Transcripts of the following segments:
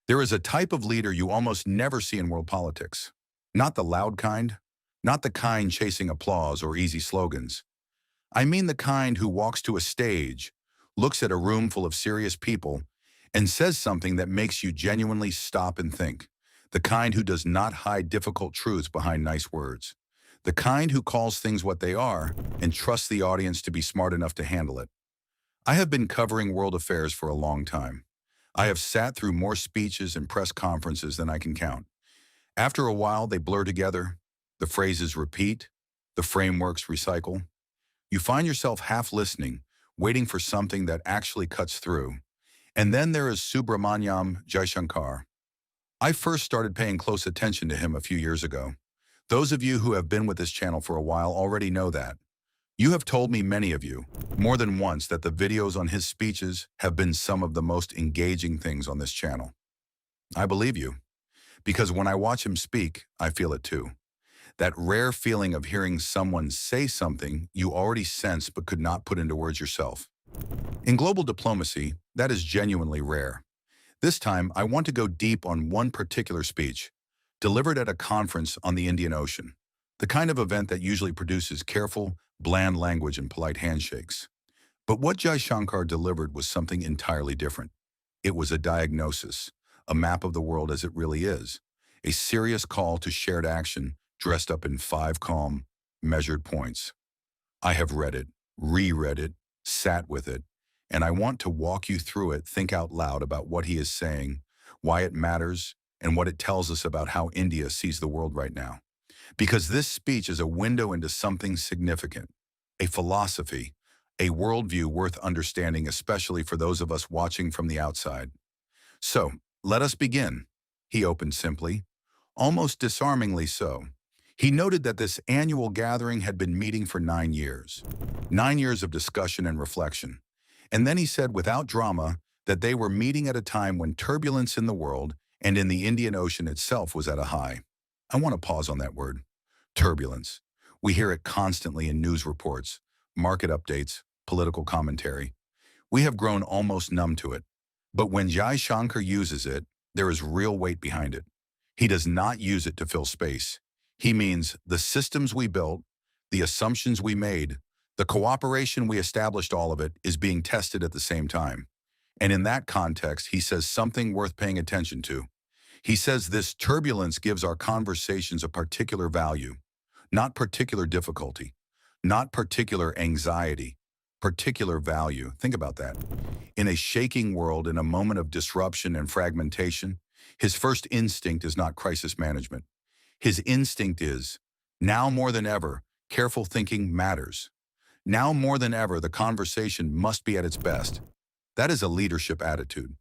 There is a type of leader you almost never see in world politics. Not the loud kind, not the kind chasing applause or easy slogans. I mean the kind who walks to a stage, looks at a room full of serious people, and says something that makes you genuinely stop and think. The kind who does not hide difficult truths behind nice words. The kind who calls things what they are and trusts the audience to be smart enough to handle it. I have been covering world affairs for a long time. I have sat through more speeches and press conferences than I can count. After a while, they blur together. The phrases repeat. The frameworks recycle. You find yourself half listening, waiting for something that actually cuts through. And then there is Subramanyam Jaishankar. I first started paying close attention to him a few years ago. Those of you who have been with this channel for a while already know that. You have told me, many of you, more than once, that the videos on his speeches have been some of the most engaging things on this channel. I believe you, because when I watch him speak, I feel it too. That rare feeling of hearing someone say something you already sense but could not put into words yourself. In global diplomacy, that is genuinely rare. This time, I want to go deep on one particular speech, delivered at a conference on the Indian Ocean, the kind of event that usually produces careful, bland language and polite handshakes. But what Jaishankar delivered was something entirely different. It was a diagnosis, a map of the world as it really is, a serious call to shared action dressed up in 5 calm, measured points. I have read it, reread it, sat with it, and I want to walk you through it, think out loud about what he is saying, why it matters, and what it tells us about how India sees the world right now. Because this speech is a window into something significant, a philosophy, a worldview worth understanding, especially for those of us watching from the outside. So, let us begin, he opened simply, almost disarmingly so. He noted that this annual gathering had been meeting for 9 years. 9 years of discussion and reflection. And then he said without drama that they were meeting at a time when turbulence in the world and in the Indian Ocean itself was at a high. I want to pause on that word, turbulence. We hear it constantly in news reports, market updates, political commentary. We have grown almost numb to it. But when Jaishankar uses it, there is real weight behind it. He does not use it to fill space. He means the systems we built, the assumptions we made, the cooperation we established, all of it is being tested at the same time. And in that context, he says something worth paying attention to. He says this turbulence gives our conversations a particular value, not particular difficulty, not particular anxiety, particular value. Think about that. In a shaking world, in a moment of disruption and fragmentation, his first instinct is not crisis management. His instinct is, now more than ever, careful thinking matters. Now more than ever, the conversation must be at its best. That is a leadership attitude,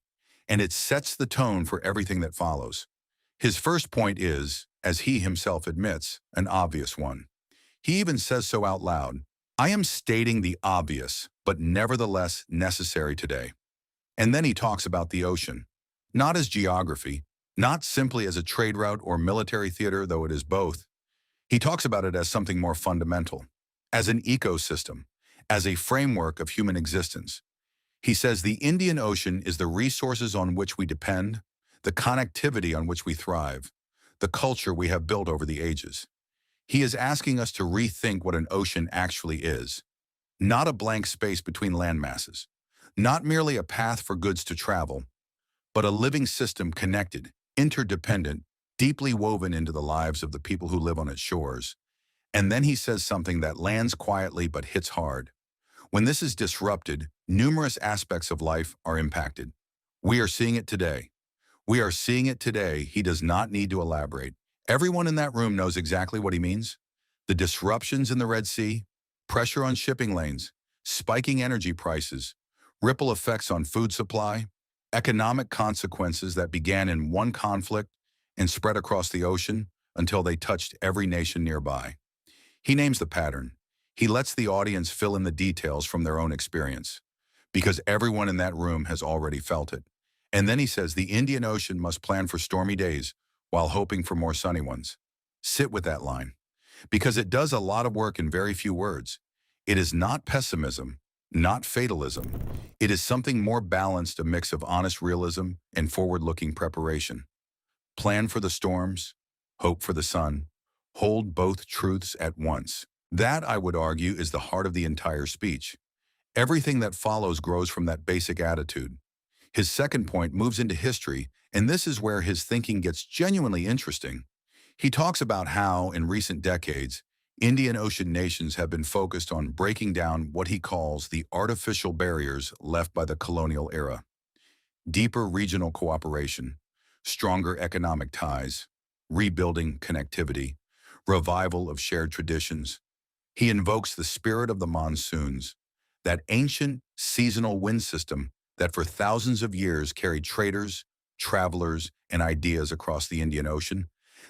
and it sets the tone for everything that follows. His first point is, as he himself admits, an obvious one. He even says so out loud. I am stating the obvious, but nevertheless necessary today. And then he talks about the ocean, not as geography, not simply as a trade route or military theater, though it is both. He talks about it as something more fundamental, as an ecosystem, as a framework of human existence. He says the Indian Ocean is the resources on which we depend, the connectivity on which we thrive, the culture we have built over the ages. He is asking us to rethink what an ocean actually is. Not a blank space between land masses, not merely a path for goods to travel, but a living system connected, interdependent, deeply woven into the lives of the people who live on its shores. And then he says something that lands quietly but hits hard. When this is disrupted, numerous aspects of life are impacted. We are seeing it today. We are seeing it today. He does not need to elaborate. Everyone in that room knows exactly what he means. The disruptions in the Red Sea, pressure on shipping lanes, spiking energy prices, ripple effects on food supply, economic consequences that began in one conflict and spread across the ocean until they touched every nation nearby. He names the pattern. He lets the audience fill in the details from their own experience, because everyone in that room has already felt it. And then he says the Indian Ocean must plan for stormy days while hoping for more sunny ones. Sit with that line, because it does a lot of work in very few words. It is not pessimism, not fatalism. It is something more balanced, a mix of honest realism and forward-looking preparation. Plan for the storms, hope for the sun, hold both truths at once. That, I would argue, is the heart of the entire speech. Everything that follows grows from that basic attitude. His second point moves into history, and this is where his thinking gets genuinely interesting. He talks about how, in recent decades, Indian Ocean nations have been focused on breaking down what he calls the artificial barriers left by the colonial era. Deeper regional cooperation, stronger economic ties, rebuilding connectivity, revival of shared traditions. He invokes the spirit of the monsoons, that ancient seasonal wind system that for thousands of years carried traders, travelers, and ideas across the Indian Ocean,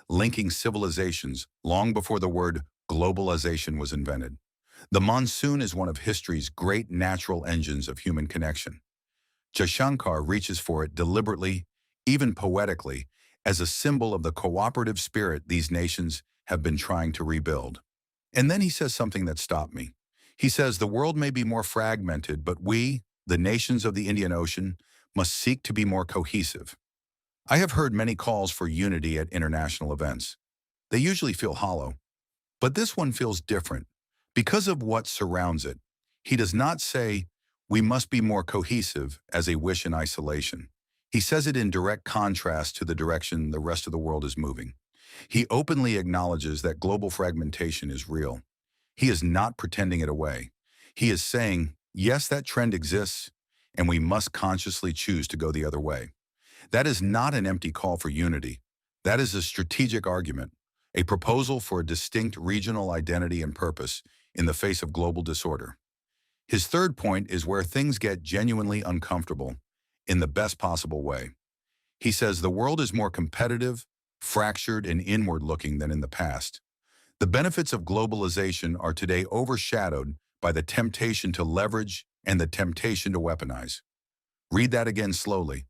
linking civilizations long before the word globalization was invented. The monsoon is one of history's great natural engines of human connection. Jaishankar reaches for it deliberately, even poetically, as a symbol of the cooperative spirit these nations have been trying to rebuild. And then he says something that stopped me. He says the world may be more fragmented, but we, the nations of the Indian Ocean, must seek to be more cohesive. I have heard many calls for unity at international events. They usually feel hollow, but this one feels different. Because of what surrounds it, he does not say, we must be more cohesive as a wish in isolation. He says it in direct contrast to the direction the rest of the world is moving. He openly acknowledges that global fragmentation is real. He is not pretending it away. He is saying, yes, that trend exists, and we must consciously choose to go the other way. That is not an empty call for unity. That is a strategic argument, a proposal for a distinct regional identity and purpose in the face of global disorder. His third point is where things get genuinely uncomfortable, in the best possible way. He says the world is more competitive, fractured, and inward-looking than in the past. The benefits of globalization are today overshadowed by the temptation to leverage and the temptation to weaponize. Read that again slowly.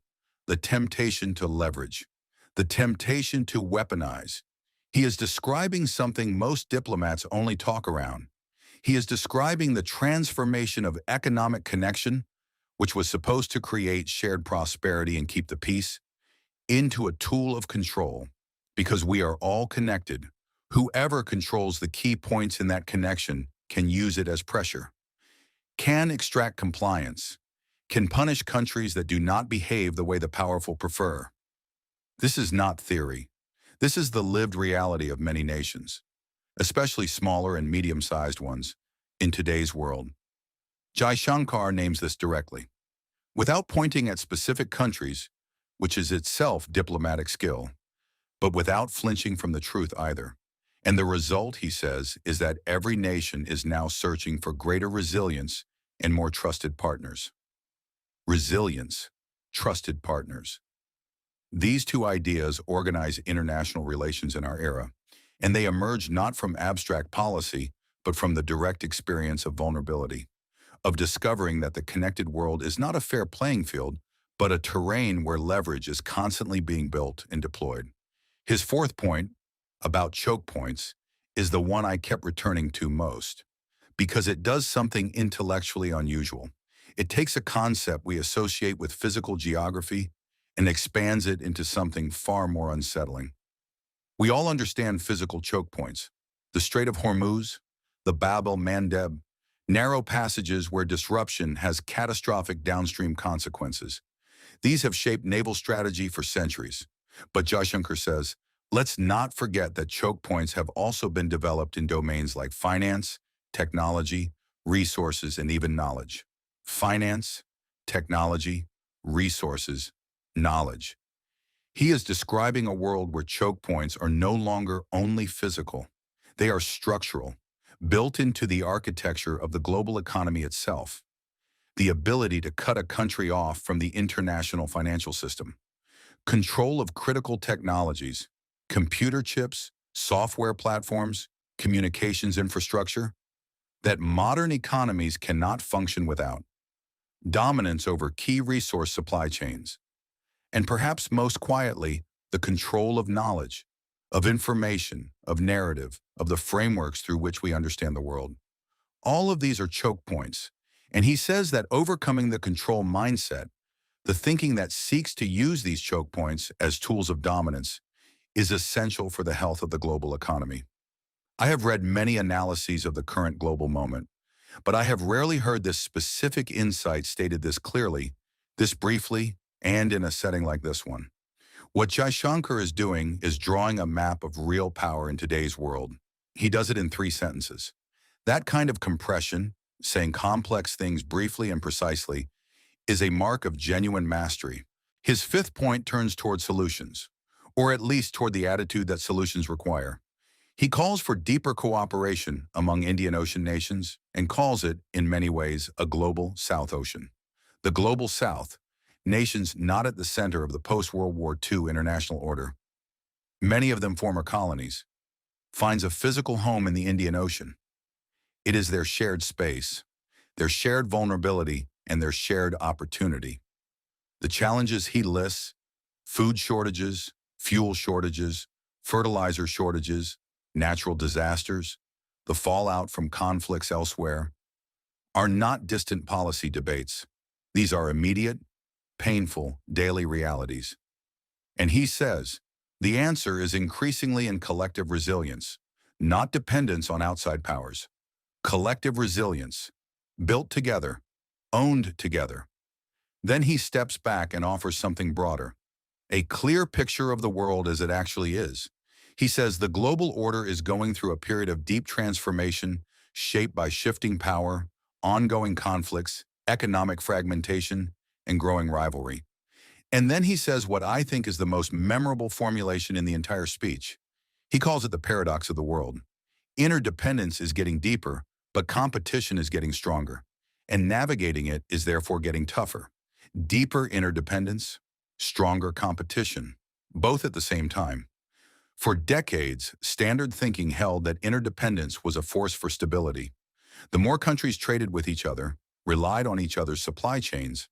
The temptation to leverage. The temptation to weaponize. He is describing something most diplomats only talk around. He is describing the transformation of economic connection, which was supposed to create shared prosperity and keep the peace, into a tool of control, because we are all connected. Whoever controls the key points in that connection can use it as pressure, can extract compliance, can punish countries that do not behave the way the powerful prefer. This is not theory. This is the lived reality of many nations, especially smaller and medium-sized ones, in today's world. Jaishankar names this directly, without pointing at specific countries, which is itself diplomatic skill, but without flinching from the truth either. And the result, he says, is that every nation is now searching for greater resilience and more trusted partners. Resilience, trusted partners. These two ideas organize international relations in our era, and they emerge not from abstract policy, but from the direct experience of vulnerability, of discovering that the connected world is not a fair playing field, but a terrain where leverage is constantly being built and deployed. His fourth point, about choke points, is the one I kept returning to most, because it does something intellectually unusual. It takes a concept we associate with physical geography and expands it into something far more unsettling. We all understand physical choke points, the Strait of Hormuz, the Bab el-Mandeb, narrow passages where disruption has catastrophic downstream consequences. These have shaped naval strategy for centuries. But Jaishankar says, let's not forget that choke points have also been developed in domains like finance, technology, resources, and even knowledge. Finance, technology, resources, knowledge. He is describing a world where choke points are no longer only physical. They are structural, built into the architecture of the global economy itself. The ability to cut a country off from the international financial system. Control of critical technologies, computer chips, software platforms, communications infrastructure, that modern economies cannot function without. Dominance over key resource supply chains. And perhaps most quietly, the control of knowledge, of information, of narrative, of the frameworks through which we understand the world. All of these are choke points, And he says that overcoming the control mindset, the thinking that seeks to use these choke points as tools of dominance, is essential for the health of the global economy. I have read many analyses of the current global moment, but I have rarely heard this specific insight stated this clearly, this briefly, and in a setting like this one. What Jaishankar is doing is drawing a map of real power in today's world. He does it in 3 sentences. That kind of compression, saying complex things briefly and precisely, is a mark of genuine mastery. His fifth point turns toward solutions, or at least toward the attitude that solutions require. He calls for deeper cooperation among Indian Ocean nations and calls it, in many ways, a global South Ocean. The global South, nations not at the center of the post-World War II international order, many of them former colonies, finds a physical home in the Indian Ocean. It is their shared space, their shared vulnerability, and their shared opportunity. The challenges he lists, food shortages, fuel shortages, fertilizer shortages, natural disasters, the fallout from conflicts elsewhere, are not distant policy debates. These are immediate, painful, daily realities. And he says, the answer is increasingly in collective resilience, not dependence on outside powers. Collective resilience, built together, owned together. Then he steps back and offers something broader, a clear picture of the world as it actually is. He says the global order is going through a period of deep transformation shaped by shifting power, ongoing conflicts, economic fragmentation, and growing rivalry. And then he says what I think is the most memorable formulation in the entire speech. He calls it the paradox of the world. Interdependence is getting deeper, but competition is getting stronger, and navigating it is therefore getting tougher. Deeper interdependence, stronger competition, both at the same time. For decades, standard thinking held that interdependence was a force for stability. The more countries traded with each other, relied on each other's supply chains,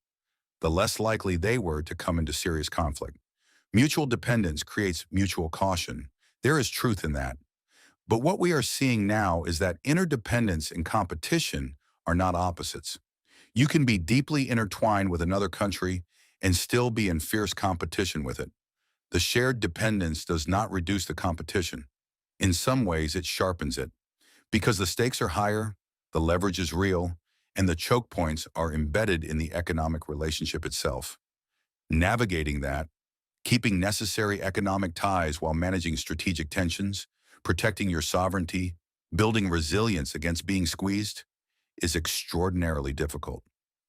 the less likely they were to come into serious conflict. Mutual dependence creates mutual caution. There is truth in that. But what we are seeing now is that interdependence and competition are not opposites. You can be deeply intertwined with another country and still be in fierce competition with it. The shared dependence does not reduce the competition. In some ways, it sharpens it. Because the stakes are higher, the leverage is real, and the choke points are embedded in the economic relationship itself. Navigating that, keeping necessary economic ties while managing strategic tensions, protecting your sovereignty, building resilience against being squeezed, is extraordinarily difficult.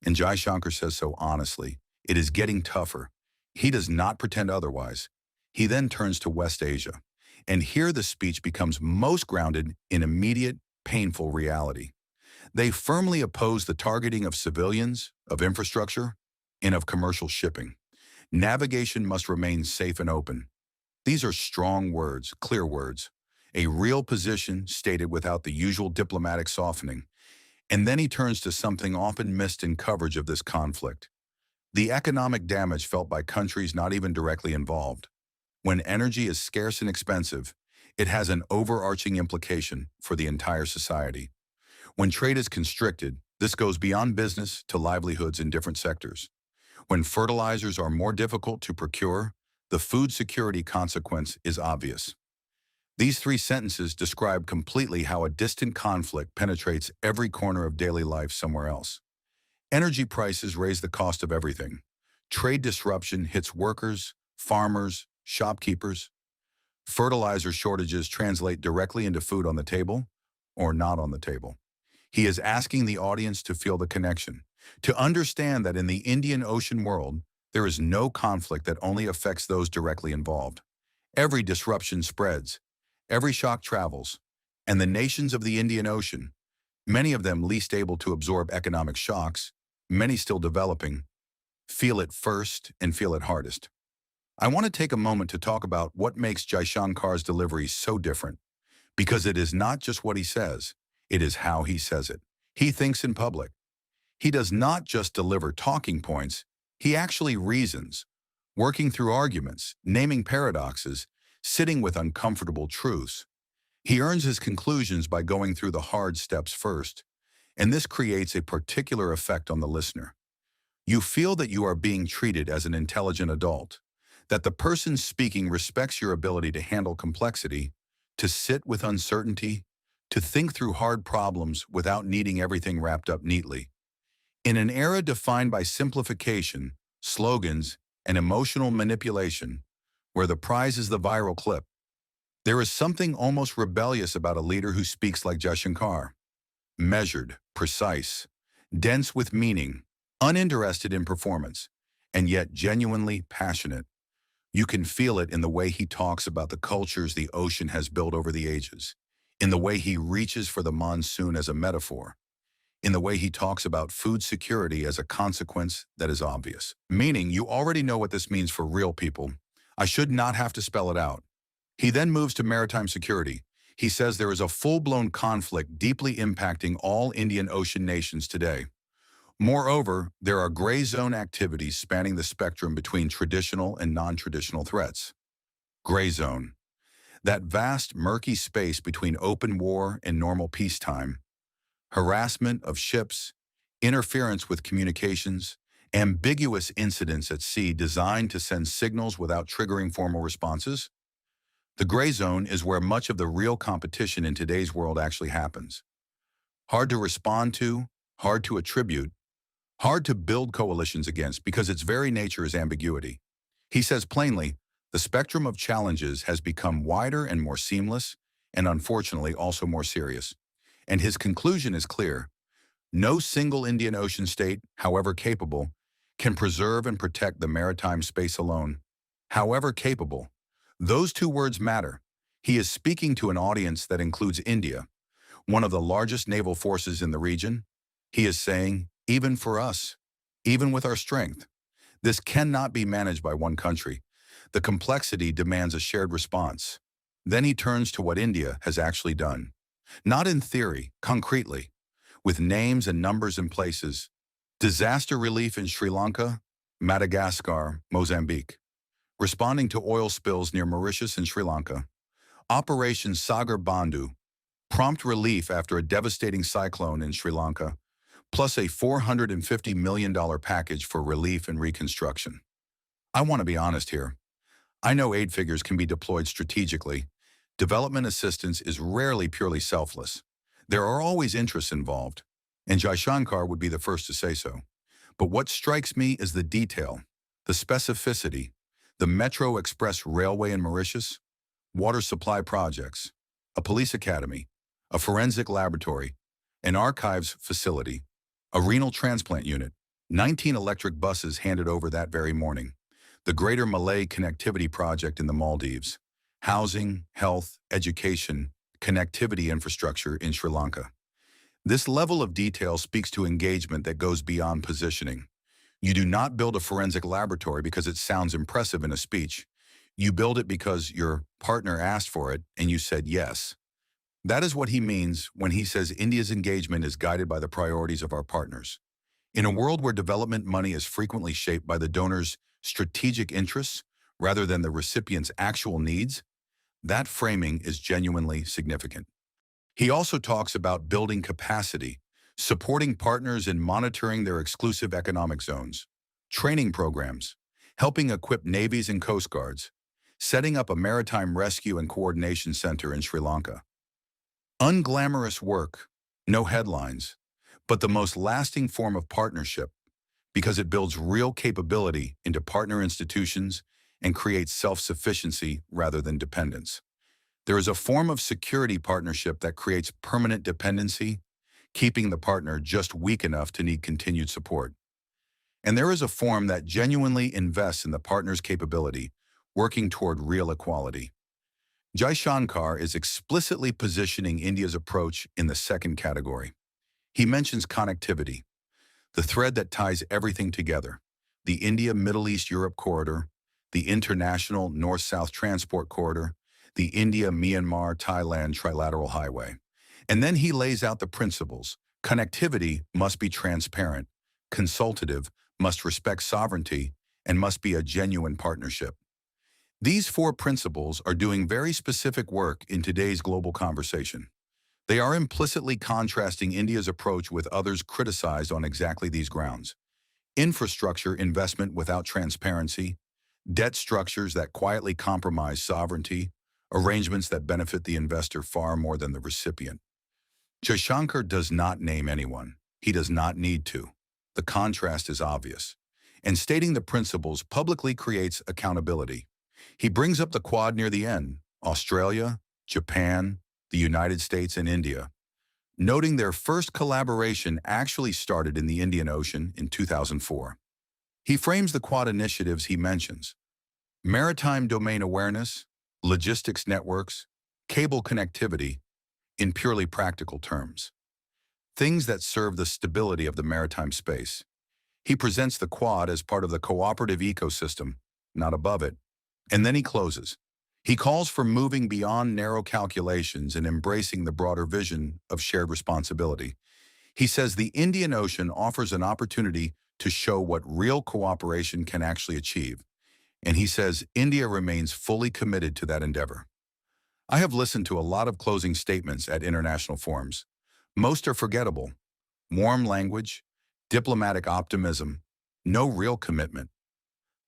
And Jaishankar says so honestly. It is getting tougher. He does not pretend otherwise. He then turns to West Asia. And here the speech becomes most grounded in immediate, painful reality. They firmly oppose the targeting of civilians, of infrastructure, and of commercial shipping. Navigation must remain safe and open. These are strong words, clear words, a real position stated without the usual diplomatic softening. And then he turns to something often missed in coverage of this conflict: the economic damage felt by countries not even directly involved. When energy is scarce and expensive, it has an overarching implication for the entire society. When trade is constricted, this goes beyond business to livelihoods in different sectors. When fertilizers are more difficult to procure, the food security consequence is obvious. These 3 sentences describe completely how a distant conflict penetrates every corner of daily life somewhere else. Energy prices raise the cost of everything. Trade disruption hits workers, farmers, shopkeepers. Fertilizer shortages translate directly into food on the table or not on the table. He is asking the audience to feel the connection, to understand that in the Indian Ocean world, there is no conflict that only affects those directly involved. Every disruption spreads, every shock travels, and the nations of the Indian Ocean, many of them least able to absorb economic shocks, many still developing, feel it first and feel it hardest. I want to take a moment to talk about what makes Jaishankar's delivery so different, because it is not just what he says, it is how he says it. He thinks in public. He does not just deliver talking points, he actually reasons, working through arguments, naming paradoxes, sitting with uncomfortable truths. He earns his conclusions by going through the hard steps first, And this creates a particular effect on the listener. You feel that you are being treated as an intelligent adult, that the person speaking respects your ability to handle complexity, to sit with uncertainty, to think through hard problems without needing everything wrapped up neatly. In an era defined by simplification, slogans, and emotional manipulation, where the prize is the viral clip, there is something almost rebellious about a leader who speaks like Jaishankar. Measured, precise, dense with meaning, uninterested in performance, and yet genuinely passionate. You can feel it in the way he talks about the cultures the ocean has built over the ages, in the way he reaches for the monsoon as a metaphor, in the way he talks about food security as a consequence that is obvious. Meaning, you already know what this means for real people. I should not have to spell it out. He then moves to maritime security. He says there is a full-blown conflict deeply impacting all Indian Ocean nations today. Moreover, there are gray zone activities spanning the spectrum between traditional and non-traditional threats. Gray zone, that vast, murky space between open war and normal peacetime, harassment of ships, interference with communications, ambiguous incidents at sea designed to send signals without triggering formal responses. The gray zone is where much of the real competition in today's world actually happens. Hard to respond to, hard to attribute, hard to build coalitions against because its very nature is ambiguity. He says plainly, the spectrum of challenges has become wider and more seamless, and unfortunately also more serious. And his conclusion is clear. No single Indian Ocean state, however capable, can preserve and protect the maritime space alone. However capable. Those two words matter. He is speaking to an audience that includes India, one of the largest naval forces in the region. He is saying, even for us, even with our strength, this cannot be managed by one country. The complexity demands a shared response. Then he turns to what India has actually done. Not in theory, concretely, with names and numbers and places. Disaster relief in Sri Lanka, Madagascar, Mozambique. Responding to oil spills near Mauritius and Sri Lanka. Operation Sagar Bandhu, prompt relief after a devastating cyclone in Sri Lanka, plus a $450 million package for relief and reconstruction. I want to be honest here. I know aid figures can be deployed strategically. Development assistance is rarely purely selfless. There are always interests involved, and Jaishankar would be the first to say so. But what strikes me is the detail, the specificity, the Metro Express Railway in Mauritius, water supply projects, a police academy, a forensic laboratory, an archives facility, a renal transplant unit, 19 electric buses handed over that very morning, the Greater Malay Connectivity Project in the Maldives, housing, health, education, connectivity infrastructure in Sri Lanka. This level of detail speaks to engagement that goes beyond positioning. You do not build a forensic laboratory because it sounds impressive in a speech. You build it because your partner asked for it and you said yes. That is what he means when he says India's engagement is guided by the priorities of our partners. In a world where development money is frequently shaped by the donor's strategic interests rather than the recipient's actual needs, that framing is genuinely significant. He also talks about building capacity, supporting partners in monitoring their exclusive economic zones, training programs, helping equip navies and coast guards, setting up a maritime rescue and coordination center in Sri Lanka. Unglamorous work, no headlines, but the most lasting form of partnership because it builds real capability into partner institutions and creates self-sufficiency rather than dependence. There is a form of security partnership that creates permanent dependency, keeping the partner just weak enough to need continued support. And there is a form that genuinely invests in the partner's capability, working toward real equality. Jaishankar is explicitly positioning India's approach in the second category. He mentions connectivity, the thread that ties everything together, the India-Middle East-Europe corridor, the international North-South transport corridor, the India-Myanmar-Thailand trilateral highway. And then he lays out the principles. Connectivity must be transparent, consultative, must respect sovereignty, and must be a genuine partnership. These four principles are doing very specific work in today's global conversation. They are implicitly contrasting India's approach with others criticized on exactly these grounds. Infrastructure investment without transparency, debt structures that quietly compromise sovereignty, arrangements that benefit the investor far more than the recipient. Jaishankar does not name anyone. He does not need to. The contrast is obvious. And stating the principles publicly creates accountability. He brings up the Quad near the end, Australia, Japan, the United States, and India, noting their first collaboration actually started in the Indian Ocean in 2004. He frames the Quad initiatives he mentions: maritime domain awareness, logistics networks, cable connectivity, in purely practical terms. Things that serve the stability of the maritime space. He presents the Quad as part of the cooperative ecosystem, not above it. And then he closes. He calls for moving beyond narrow calculations and embracing the broader vision of shared responsibility. He says the Indian Ocean offers an opportunity to show what real cooperation can actually achieve. And he says India remains fully committed to that endeavor. I have listened to a lot of closing statements at international forums. Most are forgettable. Warm language, diplomatic optimism, no real commitment.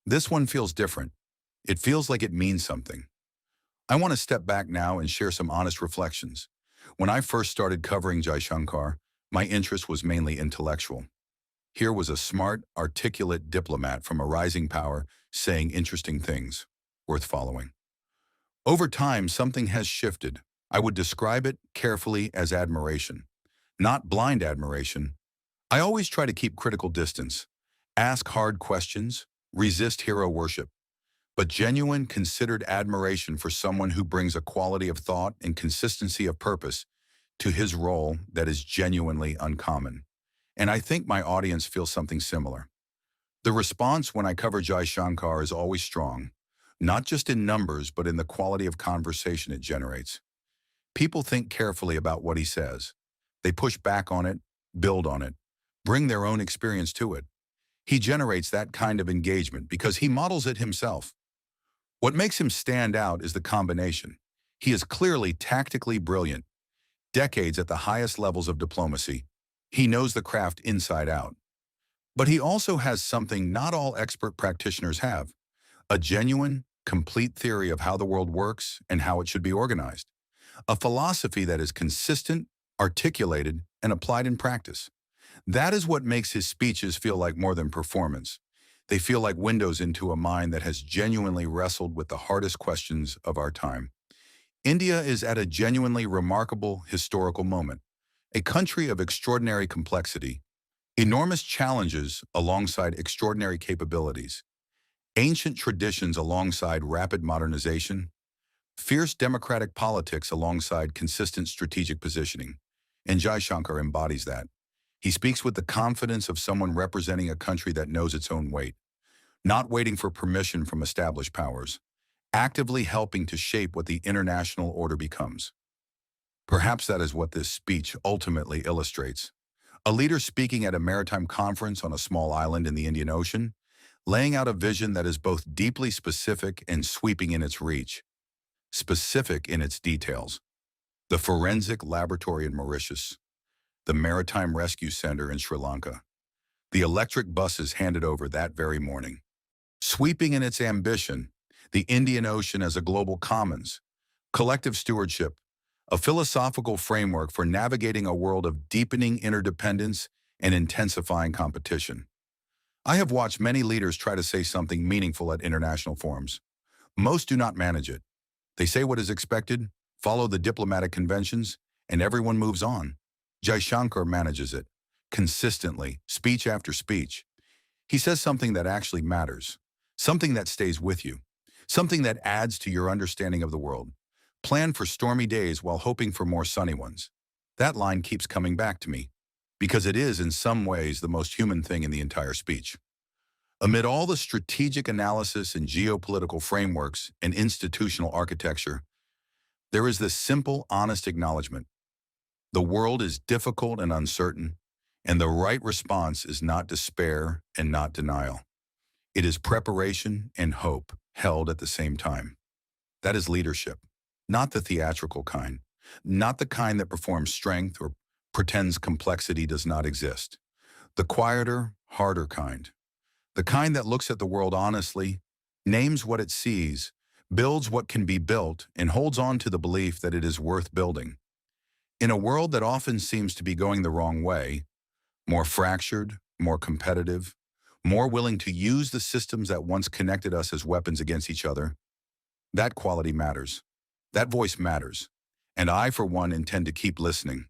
This one feels different. It feels like it means something. I want to step back now and share some honest reflections. When I first started covering Jaishankar, my interest was mainly intellectual. Here was a smart, articulate diplomat from a rising power saying interesting things, worth following. Over time, something has shifted. I would describe it carefully as admiration. Not blind admiration. I always try to keep critical distance, ask hard questions, resist hero worship, but genuine, considered admiration for someone who brings a quality of thought and consistency of purpose to his role that is genuinely uncommon. And I think my audience feels something similar. The response when I cover Jaishankar is always strong, not just in numbers, but in the quality of conversation it generates. People think carefully about what he says. They push back on it, build on it, bring their own experience to it. He generates that kind of engagement because he models it himself. What makes him stand out is the combination. He is clearly tactically brilliant, decades at the highest levels of diplomacy. He knows the craft inside out. But he also has something not all expert practitioners have: a genuine, complete theory of how the world works and how it should be organized. A philosophy that is consistent, articulated, and applied in practice. That is what makes his speeches feel like more than performance. They feel like windows into a mind that has genuinely wrestled with the hardest questions of our time. India is at a genuinely remarkable historical moment, a country of extraordinary complexity, enormous challenges alongside extraordinary capabilities, ancient traditions alongside rapid modernization, fierce democratic politics alongside consistent strategic positioning. And Jaishankar embodies that. He speaks with the confidence of someone representing a country that knows its own weight, not waiting for permission from established powers, actively helping to shape what the international order becomes. Perhaps that is what this speech ultimately illustrates. A leader speaking at a maritime conference on a small island in the Indian Ocean, laying out a vision that is both deeply specific and sweeping in its reach, specific in its details. The forensic laboratory in Mauritius, the Maritime Rescue Center in Sri Lanka, the electric buses handed over that very morning. Sweeping in its ambition, the Indian Ocean as a global commons, collective stewardship, a philosophical framework for navigating a world of deepening interdependence and intensifying competition. I have watched many leaders try to say something meaningful at international forums. Most do not manage it. They say what is expected, follow the diplomatic conventions, and everyone moves on. Jaishankar manages it, consistently, speech after speech. He says something that actually matters, something that stays with you, something that adds to your understanding of the world. Plan for stormy days while hoping for more sunny ones. That line keeps coming back to me, because it is in some ways the most human thing in the entire speech. Amid all the strategic analysis and geopolitical frameworks and institutional architecture, there is this simple, honest acknowledgement. The world is difficult and uncertain, and the right response is not despair and not denial. It is preparation and hope held at the same time. That is leadership, not the theatrical kind, Not the kind that performs strength or pretends complexity does not exist. The quieter, harder kind. The kind that looks at the world honestly, names what it sees, builds what can be built, and holds on to the belief that it is worth building. In a world that often seems to be going the wrong way, more fractured, more competitive, more willing to use the systems that once connected us as weapons against each other, that quality matters. That voice matters. And I, for one, intend to keep listening.